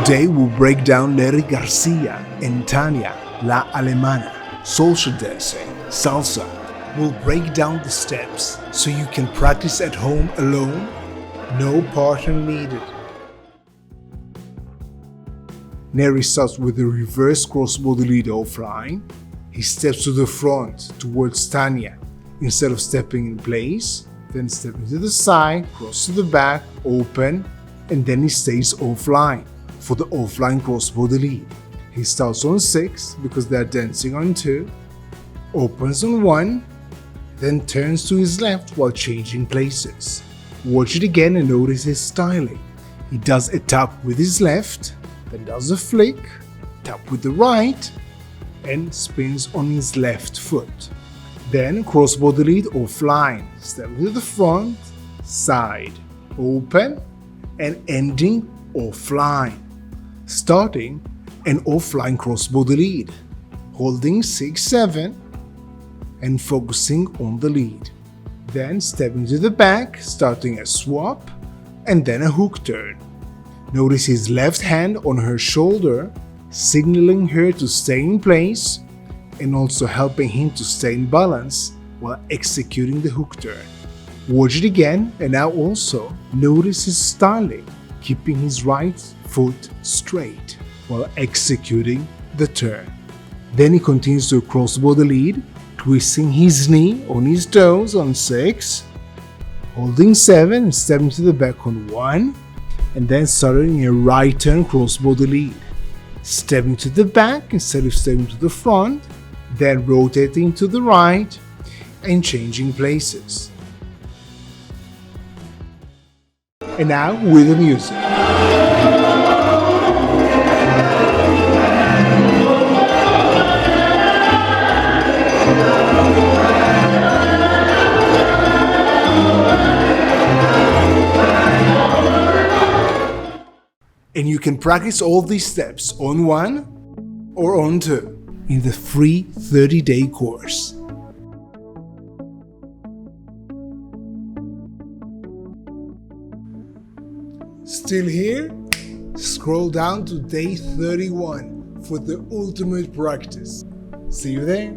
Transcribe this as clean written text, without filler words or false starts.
Today we'll break down Nery Garcia and Tanja La Alemana, social dancing, salsa. We'll break down the steps so you can practice at home alone, no partner needed. Nery starts with the reverse crossbody lead offline. He steps to the front towards Tanja. Instead of stepping in place, then stepping to the side, cross to the back, open, and then he stays offline for the offline crossbody lead. He starts on 6 because they are dancing on 2, opens on 1, then turns to his left while changing places. Watch it again and notice his styling. He does a tap with his left, then does a flick, tap with the right, and spins on his left foot. Then crossbody lead offline, stepping to the front, side, open, and ending offline. Starting an offline crossbody lead, holding 6-7 and focusing on the lead. Then stepping to the back, starting a swap and then a hook turn. Notice his left hand on her shoulder, signaling her to stay in place and also helping him to stay in balance while executing the hook turn. Watch it again and now also notice his styling, keeping his right foot straight while executing the turn. Then he continues to crossbody lead, twisting his knee on his toes on 6, holding 7 and stepping to the back on 1, and then starting a right turn crossbody lead, stepping to the back instead of stepping to the front, then rotating to the right and changing places. And now with the music. And you can practice all these steps on 1 or on 2 in the free 30-day course. Still here? Scroll down to day 31 for the ultimate practice. See you there.